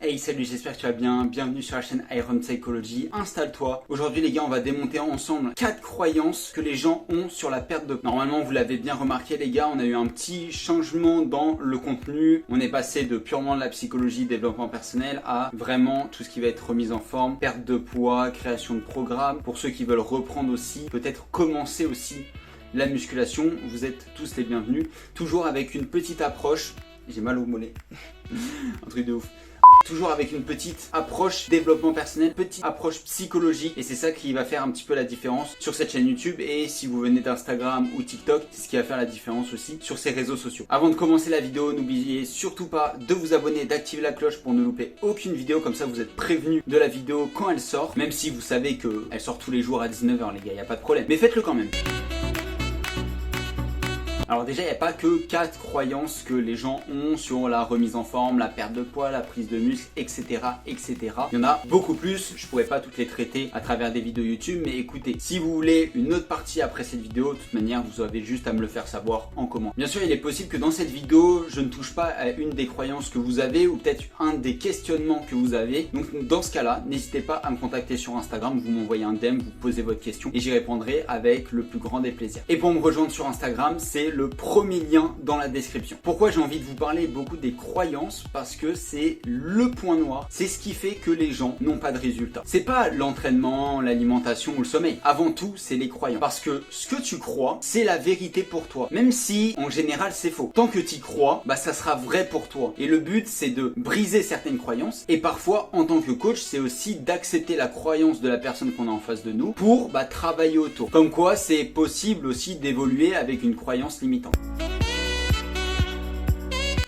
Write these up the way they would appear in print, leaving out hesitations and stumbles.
Hey salut, j'espère que tu vas bien, bienvenue sur la chaîne Iron Psychology, installe-toi. Aujourd'hui les gars, on va démonter ensemble 4 croyances que les gens ont sur la perte de poids. Normalement vous l'avez bien remarqué les gars, on a eu un petit changement dans le contenu. On est passé de purement de la psychologie, développement personnel à vraiment tout ce qui va être remise en forme, perte de poids, création de programmes. Pour ceux qui veulent reprendre aussi, peut-être commencer aussi la musculation, vous êtes tous les bienvenus. Toujours avec une petite approche, j'ai mal au mollet, un truc de ouf. Toujours avec une petite approche développement personnel, petite approche psychologique, et c'est ça qui va faire un petit peu la différence sur cette chaîne YouTube. Et si vous venez d'Instagram ou TikTok, c'est ce qui va faire la différence aussi sur ces réseaux sociaux. Avant de commencer la vidéo, n'oubliez surtout pas de vous abonner et d'activer la cloche pour ne louper aucune vidéo, comme ça vous êtes prévenu de la vidéo quand elle sort, même si vous savez qu'elle sort tous les jours à 19 h les gars, il n'y a pas de problème, mais faites-le quand même. Alors déjà, il n'y a pas que 4 croyances que les gens ont sur la remise en forme, la perte de poids, la prise de muscle, etc. etc. Il y en a beaucoup plus, je ne pourrais pas toutes les traiter à travers des vidéos YouTube, mais écoutez, si vous voulez une autre partie après cette vidéo, de toute manière, vous avez juste à me le faire savoir en commentaire. Bien sûr, il est possible que dans cette vidéo, je ne touche pas à une des croyances que vous avez ou peut-être un des questionnements que vous avez. Donc dans ce cas-là, n'hésitez pas à me contacter sur Instagram, vous m'envoyez un DM, vous posez votre question et j'y répondrai avec le plus grand des plaisirs. Et pour me rejoindre sur Instagram, c'est le premier lien dans la description. Pourquoi j'ai envie de vous parler beaucoup des croyances? Parce que c'est le point noir, c'est ce qui fait que les gens n'ont pas de résultats. C'est pas l'entraînement, l'alimentation ou le sommeil. Avant tout, c'est les croyances. Parce que ce que tu crois, c'est la vérité pour toi. Même si, en général, c'est faux. Tant que tu y crois, ça sera vrai pour toi. Et le but, c'est de briser certaines croyances. Et parfois, en tant que coach, c'est aussi d'accepter la croyance de la personne qu'on a en face de nous pour travailler autour. Comme quoi, c'est possible aussi d'évoluer avec une croyance limitante.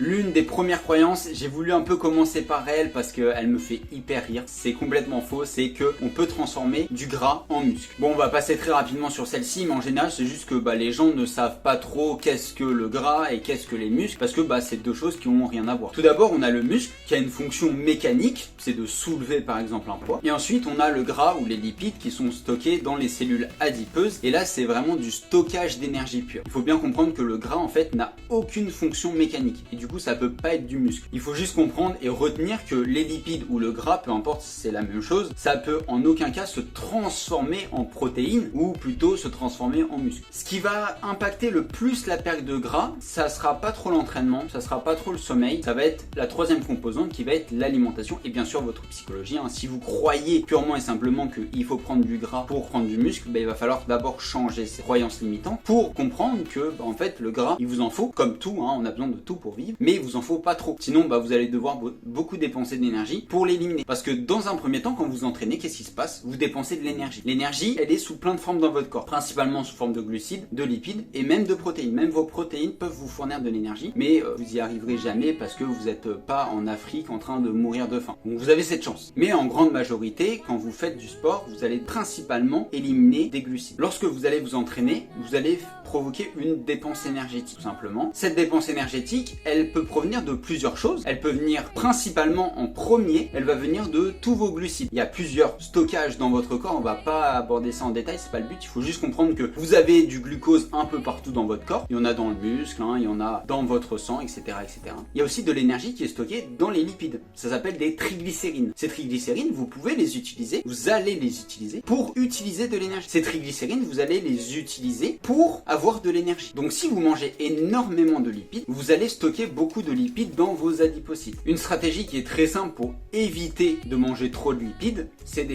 L'une des premières croyances, j'ai voulu un peu commencer par elle parce qu'elle me fait hyper rire. C'est complètement faux, c'est qu'on peut transformer du gras en muscle. Bon, on va passer très rapidement sur celle-ci, mais en général, c'est juste que les gens ne savent pas trop qu'est-ce que le gras et qu'est-ce que les muscles, parce que c'est deux choses qui n'ont rien à voir. Tout d'abord, on a le muscle qui a une fonction mécanique, c'est de soulever par exemple un poids. Et ensuite, on a le gras ou les lipides qui sont stockés dans les cellules adipeuses. Et là, c'est vraiment du stockage d'énergie pure. Il faut bien comprendre que le gras, en fait, n'a aucune fonction mécanique. Et du coup, ça peut pas être du muscle. Il faut juste comprendre et retenir que les lipides ou le gras, peu importe, c'est la même chose, ça peut en aucun cas se transformer en protéines ou plutôt se transformer en muscle. Ce qui va impacter le plus la perte de gras, ça sera pas trop l'entraînement, ça sera pas trop le sommeil, ça va être la troisième composante qui va être l'alimentation et bien sûr votre psychologie. Si vous croyez purement et simplement qu'il faut prendre du gras pour prendre du muscle, il va falloir d'abord changer ces croyances limitantes pour comprendre que en fait le gras, il vous en faut comme tout, on a besoin de tout pour vivre, mais il vous en faut pas trop. Sinon, vous allez devoir beaucoup dépenser d'énergie pour l'éliminer. Parce que dans un premier temps, quand vous entraînez, qu'est-ce qui se passe? Vous dépensez de l'énergie. L'énergie, elle est sous plein de formes dans votre corps, principalement sous forme de glucides, de lipides et même de protéines. Même vos protéines peuvent vous fournir de l'énergie, mais vous y arriverez jamais parce que vous n'êtes pas en Afrique en train de mourir de faim. Donc vous avez cette chance. Mais en grande majorité, quand vous faites du sport, vous allez principalement éliminer des glucides. Lorsque vous allez vous entraîner, vous allez provoquer une dépense énergétique, tout simplement. Cette dépense énergétique, elle peut provenir de plusieurs choses. Elle peut venir principalement en premier, elle va venir de tous vos glucides. Il y a plusieurs stockages dans votre corps, on va pas aborder ça en détail, c'est pas le but, il faut juste comprendre que vous avez du glucose un peu partout dans votre corps. Il y en a dans le muscle, il y en a dans votre sang, etc., etc. Il y a aussi de l'énergie qui est stockée dans les lipides. Ça s'appelle des triglycérines. Ces triglycérines, vous pouvez les utiliser, vous allez les utiliser pour utiliser de l'énergie. Ces triglycérines, vous allez les utiliser pour avoir de l'énergie. Donc si vous mangez énormément de lipides, vous allez stocker beaucoup de lipides dans vos adipocytes. Une stratégie qui est très simple pour éviter de manger trop de lipides, c'est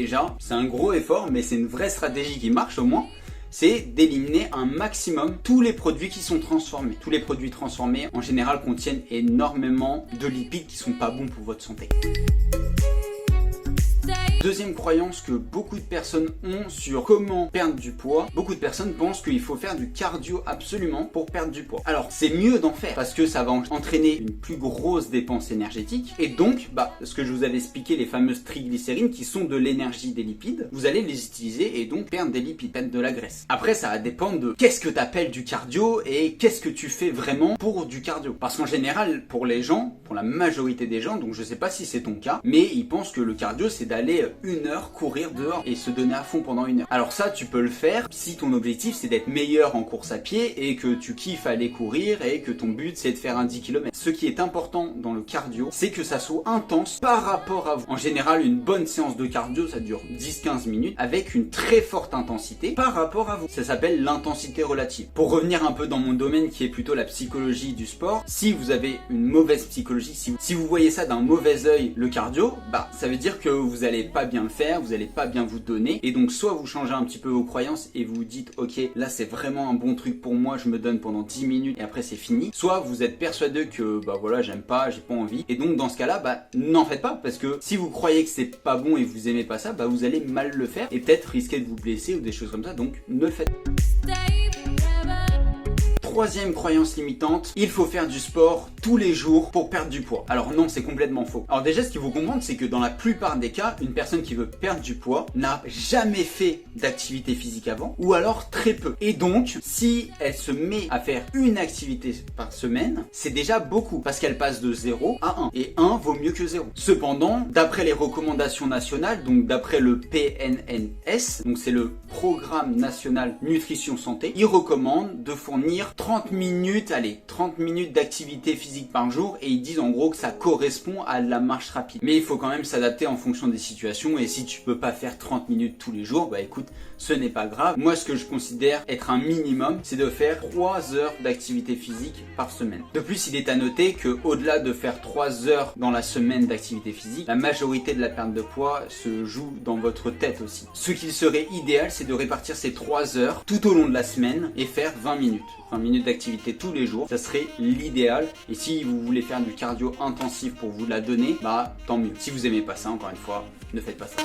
un gros effort, mais c'est une vraie stratégie qui marche au moins, c'est d'éliminer un maximum tous les produits qui sont transformés. Tous les produits transformés, en général, contiennent énormément de lipides qui sont pas bons pour votre santé. Deuxième croyance que beaucoup de personnes ont sur comment perdre du poids, beaucoup de personnes pensent qu'il faut faire du cardio absolument pour perdre du poids. Alors c'est mieux d'en faire parce que ça va entraîner une plus grosse dépense énergétique et donc ce que je vous avais expliqué, les fameuses triglycérines qui sont de l'énergie des lipides, vous allez les utiliser et donc perdre des lipides, perdre de la graisse. Après ça va dépendre de qu'est-ce que tu appelles du cardio et qu'est-ce que tu fais vraiment pour du cardio. Parce qu'en général pour les gens, pour la majorité des gens, donc je sais pas si c'est ton cas, mais ils pensent que le cardio c'est d'aller 1 heure courir dehors et se donner à fond pendant 1 heure. Alors ça, tu peux le faire si ton objectif c'est d'être meilleur en course à pied et que tu kiffes aller courir et que ton but c'est de faire un 10 km. Ce qui est important dans le cardio, c'est que ça soit intense par rapport à vous. En général, une bonne séance de cardio, ça dure 10-15 minutes avec une très forte intensité par rapport à vous. Ça s'appelle l'intensité relative. Pour revenir un peu dans mon domaine qui est plutôt la psychologie du sport, si vous avez une mauvaise psychologie, si vous voyez ça d'un mauvais œil, le cardio, ça veut dire que vous allez pas bien le faire, vous allez pas bien vous donner, et donc soit vous changez un petit peu vos croyances et vous vous dites ok, là c'est vraiment un bon truc pour moi, je me donne pendant 10 minutes et après c'est fini, soit vous êtes persuadé que voilà, j'aime pas, j'ai pas envie, et donc dans ce cas-là, n'en faites pas, parce que si vous croyez que c'est pas bon et vous aimez pas ça, vous allez mal le faire et peut-être risquer de vous blesser ou des choses comme ça, donc ne le faites pas. Troisième croyance limitante, il faut faire du sport tous les jours pour perdre du poids. Alors non, c'est complètement faux. Alors déjà, ce qu'il faut comprendre, c'est que dans la plupart des cas, une personne qui veut perdre du poids n'a jamais fait d'activité physique avant, ou alors très peu. Et donc, si elle se met à faire une activité par semaine, c'est déjà beaucoup, parce qu'elle passe de 0 à 1. Et 1 vaut mieux que 0. Cependant, d'après les recommandations nationales, donc d'après le PNNS, donc c'est le Programme National Nutrition Santé, il recommande de fournir 30 minutes d'activité physique par jour, et ils disent en gros que ça correspond à la marche rapide. Mais il faut quand même s'adapter en fonction des situations, et si tu peux pas faire 30 minutes tous les jours, écoute, ce n'est pas grave. Moi, ce que je considère être un minimum, c'est de faire 3 heures d'activité physique par semaine. De plus, il est à noter que au-delà de faire 3 heures dans la semaine d'activité physique, la majorité de la perte de poids se joue dans votre tête aussi. Ce qu'il serait idéal, c'est de répartir ces 3 heures tout au long de la semaine et faire 20 minutes. 20 minutes d'activité tous les jours, ça serait l'idéal. Et si vous voulez faire du cardio intensif pour vous la donner, tant mieux. Si vous aimez pas ça, encore une fois, ne faites pas ça.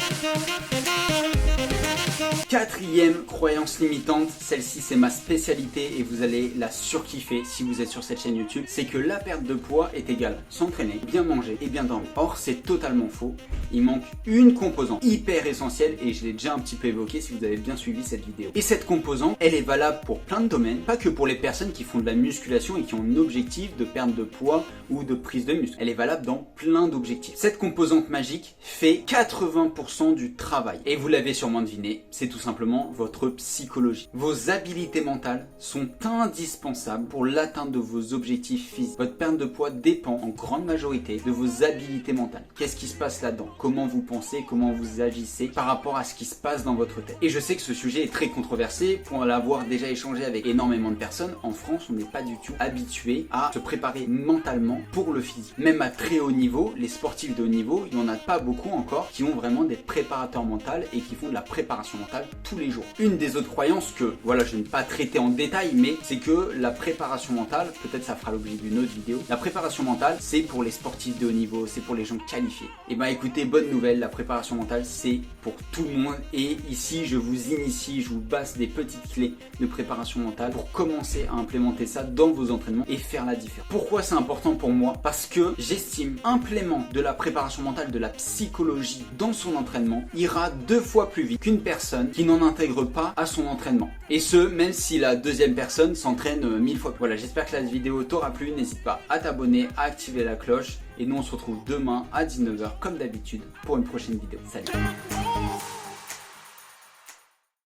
Quatrième croyance limitante, celle-ci c'est ma spécialité et vous allez la surkiffer si vous êtes sur cette chaîne YouTube, c'est que la perte de poids est égale s'entraîner, bien manger et bien dormir. Or c'est totalement faux, il manque une composante hyper essentielle et je l'ai déjà un petit peu évoqué si vous avez bien suivi cette vidéo. Et cette composante, elle est valable pour plein de domaines, pas que pour les personnes qui font de la musculation et qui ont un objectif de perte de poids ou de prise de muscle. Elle est valable dans plein d'objectifs. Cette composante magique fait 80% du travail. Et vous l'avez sûrement deviné, c'est tout simplement votre psychologie. Vos habiletés mentales sont indispensables pour l'atteinte de vos objectifs physiques. Votre perte de poids dépend en grande majorité de vos habiletés mentales. Qu'est-ce qui se passe là-dedans? Comment vous pensez, comment vous agissez par rapport à ce qui se passe dans votre tête? Et je sais que ce sujet est très controversé. Pour l'avoir déjà échangé avec énormément de personnes, en France, on n'est pas du tout habitué à se préparer mentalement pour le physique. Même à très haut niveau, les sportifs de haut niveau, il n'y en a pas beaucoup encore qui ont vraiment des préparateurs mentaux et qui font de la préparation mentale tous les jours. Une des autres croyances que, je n'ai pas traité en détail, mais c'est que la préparation mentale, peut-être ça fera l'objet d'une autre vidéo, la préparation mentale, c'est pour les sportifs de haut niveau, c'est pour les gens qualifiés. Et écoutez, bonne nouvelle, la préparation mentale, c'est pour tout le monde. Et ici, je vous initie, je vous passe des petites clés de préparation mentale pour commencer à implémenter ça dans vos entraînements et faire la différence. Pourquoi c'est important pour moi? Parce que j'estime implément de la préparation mentale, de la psychologie dans son entraînement ira 2 fois plus vite qu'une personne qui n'en intègre pas à son entraînement. Et ce, même si la deuxième personne s'entraîne 1000 fois. Voilà, j'espère que la vidéo t'aura plu. N'hésite pas à t'abonner, à activer la cloche. Et nous, on se retrouve demain à 19 h comme d'habitude pour une prochaine vidéo. Salut!